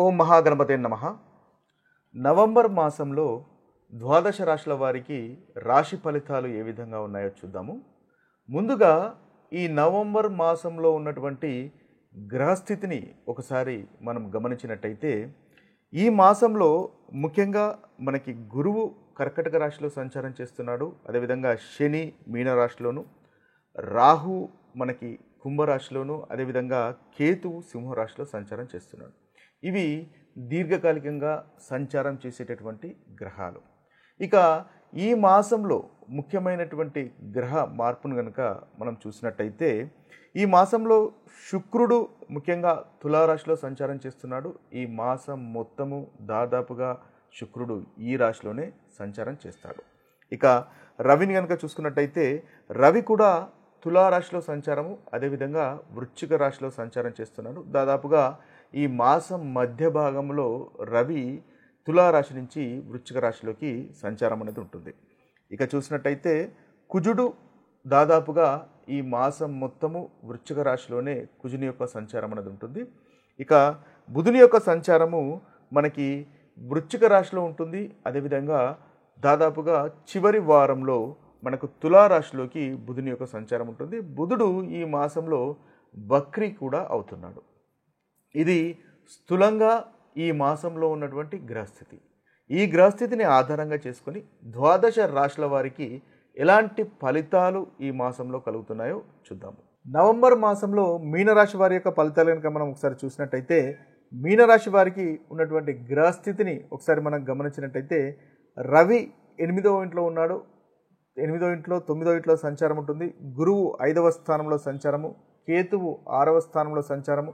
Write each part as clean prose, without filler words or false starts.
ఓం మహాగణపతే నమః. నవంబర్ మాసంలో ద్వాదశ రాశుల వారికి రాశి ఫలితాలు ఏ విధంగా ఉన్నాయో చూద్దాము. ముందుగా ఈ నవంబర్ మాసంలో ఉన్నటువంటి గ్రహస్థితిని ఒకసారి మనం గమనించినట్టయితే ఈ మాసంలో ముఖ్యంగా మనకి గురువు కర్కటక రాశిలో సంచారం చేస్తున్నాడు. అదేవిధంగా శని మీనరాశిలోను, రాహు మనకి కుంభరాశిలోను, అదేవిధంగా కేతువు సింహరాశిలో సంచారం చేస్తున్నాడు. ఇవి దీర్ఘకాలికంగా సంచారం చేసేటటువంటి గ్రహాలు. ఇక ఈ మాసంలో ముఖ్యమైనటువంటి గ్రహ మార్పును కనుక మనం చూసినట్టయితే ఈ మాసంలో శుక్రుడు ముఖ్యంగా తులారాశిలో సంచారం చేస్తున్నాడు. ఈ మాసం మొత్తము దాదాపుగా శుక్రుడు ఈ రాశిలోనే సంచారం చేస్తాడు. ఇక రవిని కనుక చూసుకున్నట్టయితే రవి కూడా తులారాశిలో సంచారము, అదేవిధంగా వృశ్చిక రాశిలో సంచారం చేస్తున్నాడు. దాదాపుగా ఈ మాసం మధ్య భాగంలో రవి తులారాశి నుంచి వృశ్చిక రాశిలోకి సంచారం అనేది ఉంటుంది. ఇక చూసినట్టయితే కుజుడు దాదాపుగా ఈ మాసం మొత్తము వృశ్చిక రాశిలోనే కుజుని యొక్క సంచారం అనేది ఉంటుంది. ఇక బుధుని యొక్క సంచారము మనకి వృశ్చిక రాశిలో ఉంటుంది. అదేవిధంగా దాదాపుగా చివరి వారంలో మనకు తులారాశిలోకి బుధుని యొక్క సంచారం ఉంటుంది. బుధుడు ఈ మాసంలో వక్రీ కూడా అవుతున్నాడు. ఇది స్థూలంగా ఈ మాసంలో ఉన్నటువంటి గ్రహస్థితి. ఈ గ్రహస్థితిని ఆధారంగా చేసుకొని ద్వాదశ రాశుల వారికి ఎలాంటి ఫలితాలు ఈ మాసంలో కలుగుతున్నాయో చూద్దాము. నవంబర్ మాసంలో మీనరాశి వారి యొక్క ఫలితాలు కనుక మనం ఒకసారి చూసినట్టయితే మీనరాశి వారికి ఉన్నటువంటి గ్రహస్థితిని ఒకసారి మనం గమనించినట్టయితే రవి 8వ ఇంట్లో ఉన్నాడు. 8వ ఇంట్లో 9వ ఇంట్లో సంచారం ఉంటుంది. గురువు 5వ స్థానంలో సంచారము, కేతువు 6వ స్థానంలో సంచారము,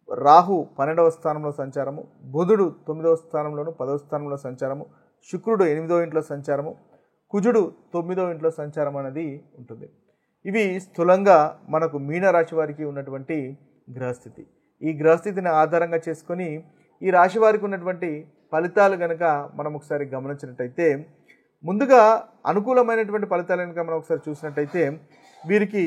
రాహు 12వ స్థానంలో సంచారము, బుధుడు 9వ స్థానంలోను 10వ స్థానంలో సంచారము, శుక్రుడు 8వ ఇంట్లో సంచారము, కుజుడు 9వ ఇంట్లో సంచారం అనేది ఉంటుంది. ఇవి స్థూలంగా మనకు మీనరాశి వారికి ఉన్నటువంటి గ్రహస్థితి. ఈ గ్రహస్థితిని ఆధారంగా చేసుకొని ఈ రాశి వారికి ఉన్నటువంటి ఫలితాలు కనుక మనం ఒకసారి గమనించినట్టయితే ముందుగా అనుకూలమైనటువంటి ఫలితాలు కనుక మనం ఒకసారి చూసినట్టయితే వీరికి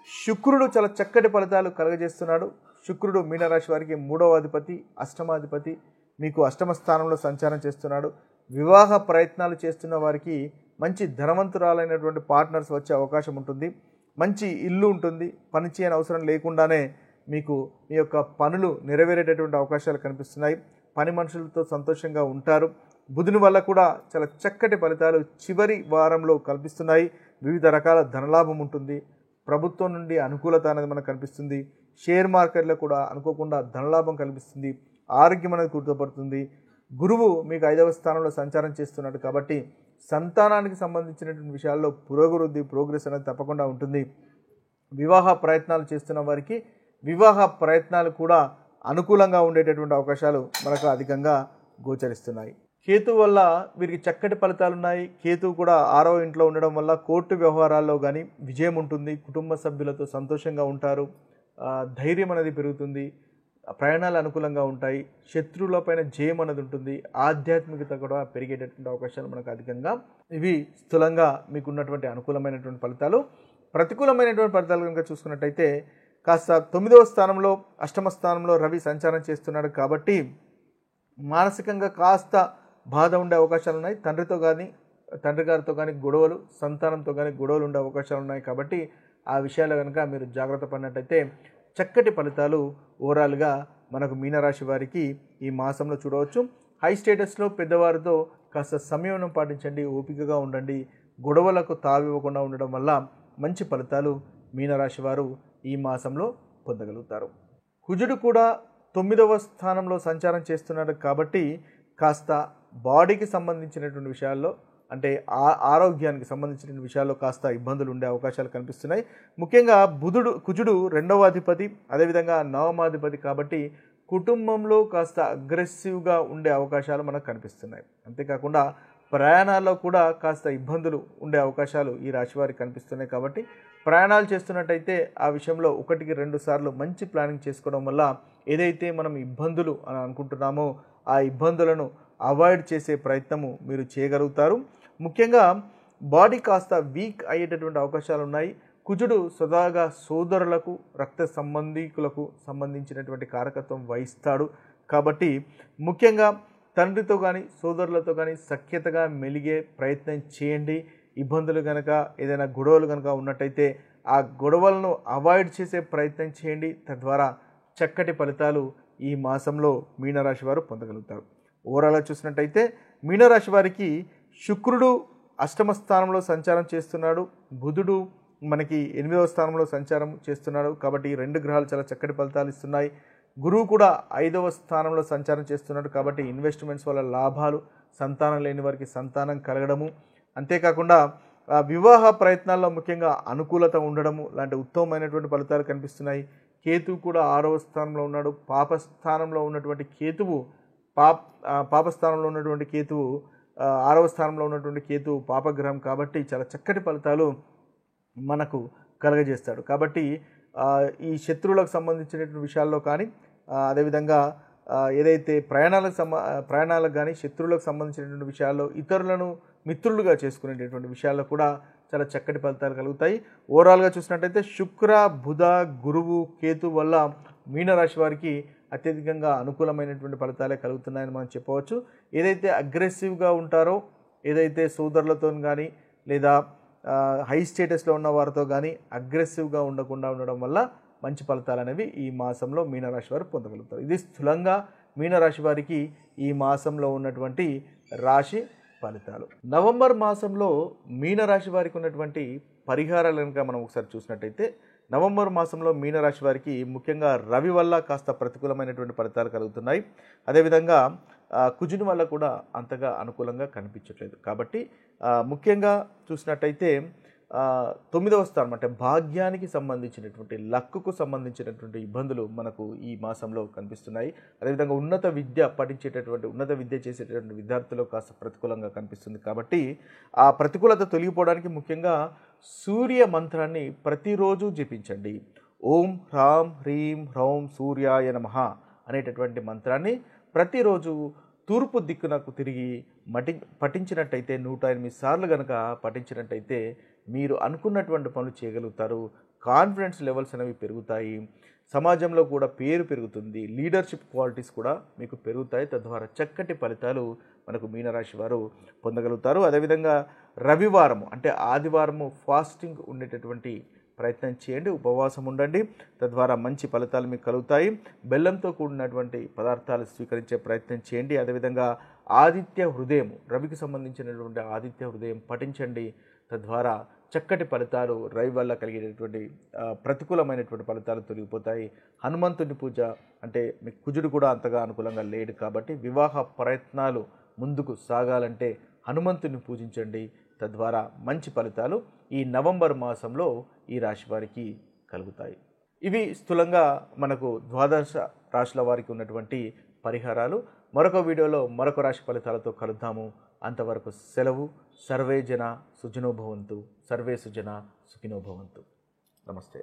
శుక్రుడు చాలా చక్కటి ఫలితాలు కలుగజేస్తున్నాడు. శుక్రుడు మీనరాశి వారికి 3వ అధిపతి, అష్టమాధిపతి, మీకు అష్టమ స్థానంలో సంచారం చేస్తున్నాడు. వివాహ ప్రయత్నాలు చేస్తున్న వారికి మంచి ధనవంతురాలైనటువంటి పార్ట్నర్స్ వచ్చే అవకాశం ఉంటుంది. మంచి ఇల్లు ఉంటుంది. పని చేయని అవసరం లేకుండానే మీకు మీ యొక్క పనులు నెరవేరేటటువంటి అవకాశాలు కనిపిస్తున్నాయి. పని మనుషులతో సంతోషంగా ఉంటారు. బుధుని వల్ల కూడా చాలా చక్కటి ఫలితాలు చివరి వారంలో కల్పిస్తున్నాయి. వివిధ రకాల ధనలాభం ఉంటుంది. ప్రభుత్వం నుండి అనుకూలత అనేది మనకు కనిపిస్తుంది. షేర్ మార్కెట్లో కూడా అనుకోకుండా ధనలాభం కనిపిస్తుంది. ఆరోగ్యం అనేది కుదుటపడుతుంది. గురువు మీకు 5వ స్థానంలో సంచారం చేస్తున్నాడు కాబట్టి సంతానానికి సంబంధించినటువంటి విషయాల్లో ప్రోగ్రెస్ అనేది తప్పకుండా ఉంటుంది. వివాహ ప్రయత్నాలు చేస్తున్న వారికి వివాహ ప్రయత్నాలు కూడా అనుకూలంగా ఉండేటటువంటి అవకాశాలు మనకు అధికంగా గోచరిస్తున్నాయి. కేతువు వల్ల వీరికి చక్కటి ఫలితాలు ఉన్నాయి. కేతువు కూడా 6వ ఇంట్లో ఉండడం వల్ల కోర్టు వ్యవహారాల్లో కానీ విజయం ఉంటుంది. కుటుంబ సభ్యులతో సంతోషంగా ఉంటారు. ధైర్యం అనేది పెరుగుతుంది. ప్రయాణాలు అనుకూలంగా ఉంటాయి. శత్రువులపైన జయం అనేది ఉంటుంది. ఆధ్యాత్మికత కూడా పెరిగేటటువంటి అవకాశాలు మనకు అధికంగా. ఇవి స్థూలంగా మీకు ఉన్నటువంటి అనుకూలమైనటువంటి ఫలితాలు. ప్రతికూలమైనటువంటి ఫలితాలు కనుక చూసుకున్నట్టయితే కాస్త 9వ స్థానంలో అష్టమ స్థానంలో రవి సంచారం చేస్తున్నాడు కాబట్టి మానసికంగా కాస్త బాధ ఉండే అవకాశాలు ఉన్నాయి. తండ్రి గారితో కానీ గొడవలు, సంతానంతో కానీ గొడవలు ఉండే అవకాశాలు ఉన్నాయి. కాబట్టి ఆ విషయాలు కనుక మీరు జాగ్రత్త పడినట్టయితే చక్కటి ఫలితాలు ఓవరాల్గా మనకు మీనరాశి వారికి ఈ మాసంలో చూడవచ్చు. హై స్టేటస్లో పెద్దవారితో కాస్త సంయమనం పాటించండి, ఓపికగా ఉండండి. గొడవలకు తావివ్వకుండా ఉండడం వల్ల మంచి ఫలితాలు మీనరాశి వారు ఈ మాసంలో పొందగలుగుతారు. కుజుడు కూడా 9వ స్థానంలో సంచారం చేస్తున్నాడు కాబట్టి కాస్త బాడీకి సంబంధించినటువంటి విషయాల్లో అంటే ఆరోగ్యానికి సంబంధించిన విషయాల్లో కాస్త ఇబ్బందులు ఉండే అవకాశాలు కనిపిస్తున్నాయి. ముఖ్యంగా కుజుడు 2వ అధిపతి, అదేవిధంగా 9వ కాబట్టి కుటుంబంలో కాస్త అగ్రెసివ్గా ఉండే అవకాశాలు మనకు కనిపిస్తున్నాయి. అంతేకాకుండా ప్రయాణాల్లో కూడా కాస్త ఇబ్బందులు ఉండే అవకాశాలు ఈ రాశి వారికి కనిపిస్తున్నాయి. కాబట్టి ప్రయాణాలు చేస్తున్నట్టయితే ఆ విషయంలో 1కి 2 సార్లు మంచి ప్లానింగ్ చేసుకోవడం వల్ల ఏదైతే మనం ఇబ్బందులు అని అనుకుంటున్నామో ఆ ఇబ్బందులను అవాయిడ్ చేసే ప్రయత్నము మీరు చేయగలుగుతారు. ముఖ్యంగా బాడీ కాస్త వీక్ అయ్యేటటువంటి అవకాశాలు ఉన్నాయి. కుజుడు సదాగా సోదరులకు రక్త సంబంధీకులకు సంబంధించినటువంటి కారకత్వం వహిస్తాడు. కాబట్టి ముఖ్యంగా తండ్రితో కానీ సోదరులతో కానీ సఖ్యతగా మెలిగే ప్రయత్నం చేయండి. ఇబ్బందులు కనుక ఏదైనా గొడవలు కనుక ఉన్నట్టయితే ఆ గొడవలను అవాయిడ్ చేసే ప్రయత్నం చేయండి. తద్వారా చక్కటి ఫలితాలు ఈ మాసంలో మీనరాశి వారు పొందగలుగుతారు. ఓవరాల్గా చూసినట్టయితే మీనరాశి వారికి శుక్రుడు అష్టమ స్థానంలో సంచారం చేస్తున్నాడు, బుధుడు మనకి 8వ స్థానంలో సంచారం చేస్తున్నాడు. కాబట్టి ఈ 2 గ్రహాలు చాలా చక్కటి ఫలితాలు ఇస్తున్నాయి. గురువు కూడా 5వ స్థానంలో సంచారం చేస్తున్నాడు. కాబట్టి ఇన్వెస్ట్మెంట్స్ వల్ల లాభాలు, సంతానం లేని వారికి సంతానం కలగడము, అంతేకాకుండా వివాహ ప్రయత్నాల్లో ముఖ్యంగా అనుకూలత ఉండడము లాంటి ఉత్తమమైనటువంటి ఫలితాలు కనిపిస్తున్నాయి. కేతువు కూడా 6వ స్థానంలో ఉన్నాడు. పాపస్థానంలో ఉన్నటువంటి కేతువు పాపస్థానంలో ఉన్నటువంటి కేతువు 6వ స్థానంలో ఉన్నటువంటి కేతువు పాపగ్రహం కాబట్టి చాలా చక్కటి ఫలితాలు మనకు కలగజేస్తాడు. కాబట్టి ఈ శత్రువులకు సంబంధించినటువంటి విషయాల్లో కానీ అదేవిధంగా ఏదైతే ప్రయాణాలకు కానీ శత్రువులకు సంబంధించినటువంటి విషయాల్లో ఇతరులను మిత్రులుగా చేసుకునేటటువంటి విషయాల్లో కూడా చాలా చక్కటి ఫలితాలు కలుగుతాయి. ఓవరాల్గా చూసినట్టయితే శుక్ర, బుధ, గురువు, కేతు వల్ల మీనరాశి వారికి అత్యధికంగా అనుకూలమైనటువంటి ఫలితాలే కలుగుతున్నాయని మనం చెప్పవచ్చు. ఏదైతే అగ్రెసివ్గా ఉంటారో, ఏదైతే సోదరులతో కానీ లేదా హై స్టేటస్లో ఉన్న వారితో కానీ అగ్రెసివ్గా ఉండకుండా ఉండడం వల్ల మంచి ఫలితాలు అనేవి ఈ మాసంలో మీనరాశి వారు పొందగలుగుతారు. ఇది స్థూలంగా మీనరాశి వారికి ఈ మాసంలో ఉన్నటువంటి రాశి ఫలితాలు. నవంబర్ మాసంలో మీనరాశి వారికి ఉన్నటువంటి పరిహారాలు కనుక మనం ఒకసారి చూసినట్టయితే నవంబర్ మాసంలో మీనరాశి వారికి ముఖ్యంగా రవి వల్ల కాస్త ప్రతికూలమైనటువంటి ఫలితాలు కలుగుతున్నాయి. అదేవిధంగా కుజుని వల్ల కూడా అంతగా అనుకూలంగా కనిపించట్లేదు. కాబట్టి ముఖ్యంగా చూసినట్టయితే 9వ స్థానం అంటే భాగ్యానికి సంబంధించినటువంటి లక్కుకు సంబంధించినటువంటి ఇబ్బందులు మనకు ఈ మాసంలో కనిపిస్తున్నాయి. అదేవిధంగా ఉన్నత విద్య చేసేటటువంటి విద్యార్థులకు కాస్త ప్రతికూలంగా కనిపిస్తుంది. కాబట్టి ఆ ప్రతికూలత తొలగిపోవడానికి ముఖ్యంగా సూర్య మంత్రాన్ని ప్రతిరోజు జపించండి. ఓం హ్రాం హ్రీం హ్రౌం సూర్యాయ నమః అనేటటువంటి మంత్రాన్ని ప్రతిరోజు తూర్పు దిక్కునకు తిరిగి పఠించినట్టయితే 108 సార్లు కనుక పఠించినట్టయితే మీరు అనుకున్నటువంటి పనులు చేయగలుగుతారు. కాన్ఫిడెన్స్ లెవెల్స్ అనేవి పెరుగుతాయి. సమాజంలో కూడా పేరు పెరుగుతుంది. లీడర్షిప్ క్వాలిటీస్ కూడా మీకు పెరుగుతాయి. తద్వారా చక్కటి ఫలితాలు మనకు మీనరాశి వారు పొందగలుగుతారు. అదేవిధంగా రవివారము అంటే ఆదివారము ఫాస్టింగ్ ఉండేటటువంటి ప్రయత్నం చేయండి. ఉపవాసం ఉండండి. తద్వారా మంచి ఫలితాలు మీకు కలుగుతాయి. బెల్లంతో కూడినటువంటి పదార్థాలు స్వీకరించే ప్రయత్నం చేయండి. అదేవిధంగా ఆదిత్య హృదయం, రవికి సంబంధించినటువంటి ఆదిత్య హృదయం పఠించండి. తద్వారా చక్కటి ఫలితాలు రవి వల్ల కలిగేటటువంటి ప్రతికూలమైనటువంటి ఫలితాలు తొలగిపోతాయి. హనుమంతుని పూజ అంటే మీకు కుజుడు కూడా అంతగా అనుకూలంగా లేడు కాబట్టి వివాహ ప్రయత్నాలు ముందుకు సాగాలంటే హనుమంతుని పూజించండి. తద్వారా మంచి ఫలితాలు ఈ నవంబర్ మాసంలో ఈ రాశి వారికి కలుగుతాయి. ఇవి స్థూలంగా మనకు 12 రాశుల వారికి ఉన్నటువంటి పరిహారాలు. మరొక వీడియోలో మరొక రాశి ఫలితాలతో కలుద్దాము. అంతవరకు సెలవు. సర్వే జన సుఖినో భవంతు. సర్వే సుజన సుఖినో భవంతు. నమస్తే.